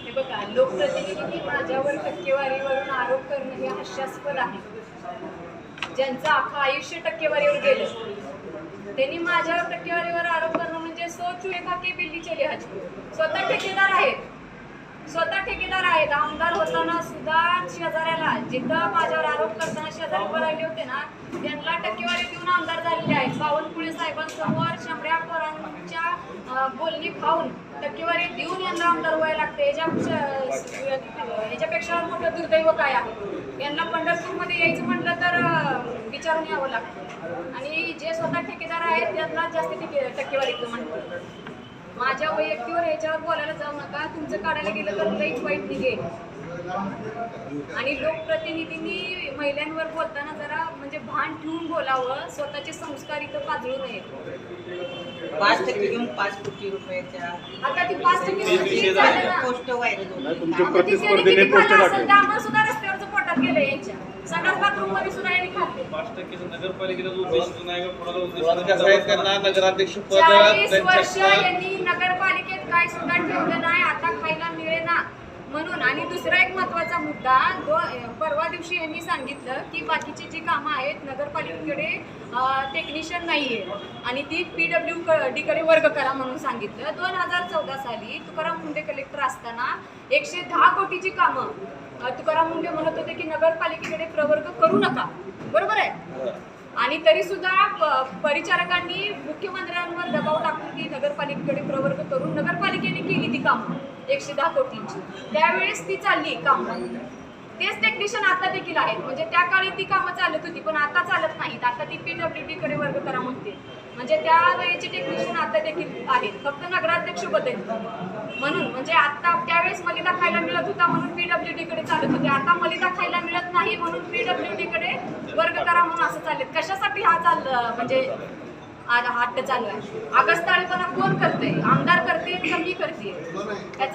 हे बघा, लोकप्रतिनिधींनी माझ्यावर टक्केवारीवरून आरोप करणं हे हास्यास्पद आहे. ज्यांचं अख्खं आयुष्य टक्केवारीवर गेलं त्यांनी माझ्यावर टक्केवारीवर आरोप करणं म्हणजे सोचू एका के बिल्ली चले हज. स्वतः ठेकेदार आहेत. आमदार होताना सुद्धा शेजाऱ्याला जिथं माझ्यावर आरोप करताना शेजारी उभं राहिले होते ना, त्यांना टक्केवारी देऊन आमदार झालेले आहेत. बावनकुळे साहेबांसमोर शंभऱ्या पोरांच्या बोलणी खाऊन टक्केवारी देऊन यांना आमदार व्हायला लागते. याच्यापेक्षा मोठं दुर्दैव काय आहे? यांना पंढरपूरमध्ये यायचं म्हटलं तर विचारून यावं लागतं. आणि जे स्वतः ठेकेदार आहेत त्यांना जास्त टक्केवारीचं म्हणतात. माझ्या वैयक्तिकवर याच्यावर बोलायला जाऊ नका. तुमचं काढायला गेलं तर लईच वाईट निघेल. आणि लोकप्रतिनिधींनी महिलांवर बोलताना जरा म्हणजे भान ठेवून बोलावं. स्वतःचे संस्कार इथं पाजळू नयेत. 5% घेऊन 5 कोटी रुपयाच्या आता ती 5% झालं ना. पोस्ट व्हायरल होती. तुमच्या प्रतिस्पर्धीने पोस्ट टाकले. आम्हाला सुद्धा रस्त्यावरचं पोटात गेलं यांच्या. सगळ्याच बाथरूम मध्ये सुद्धा यांनी खाल्ले. 5% नगरपालिकेचा उद्देश नाही का? कोणाला उद्देश त्यांना नगराध्यक्ष पद 40 वर्ष यांनी नगरपालिकेत काय सुद्धा ठेवलं नाही. आता खायला मिळेना म्हणून. आणि दुसरा एक महत्वाचा मुद्दा, परवा दिवशी यांनी सांगितलं की बाकीची जी कामं आहेत नगरपालिकेकडे टेक्निशियन नाहीये आणि ती PWD कडे वर्ग करा म्हणून सांगितलं. 2014 साली तुकाराम मुंडे कलेक्टर असताना 110 कोटीची कामं तुकाराम मुंडे म्हणत होते की नगरपालिकेकडे प्रवर्ग करू नका. बरोबर आहे. आणि तरी सुद्धा परिचारकांनी मुख्यमंत्र्यांवर दबाव टाकून ती नगरपालिकेकडे प्रवर्ग करून नगरपालिकेने केली ती कामं 110 कोटींची. त्यावेळेस ती चालली कामं. तेच टेक्निशियन आता देखील आहेत. म्हणजे त्या काळी ती कामं चालत होती पण आता चालत नाहीत. आता ती PWD कडे वर्ग करा म्हणते. म्हणजे त्या वेळेचे टेक्निशियन आता देखील आहेत. फक्त नगराध्यक्ष बदल म्हणून. म्हणजे आता त्यावेळेस मलिदा खायला मिळत होता म्हणून PWD कडे चालत होते. आता मलिदा खायला मिळत नाही म्हणून PWD कडे वर्ग करा म्हणून असं चाललेत. कशासाठी हा म्हणजे हट्ट चालू आहे? आगस्ताळेपणा कोण करते? आमदार करते, कमी करते.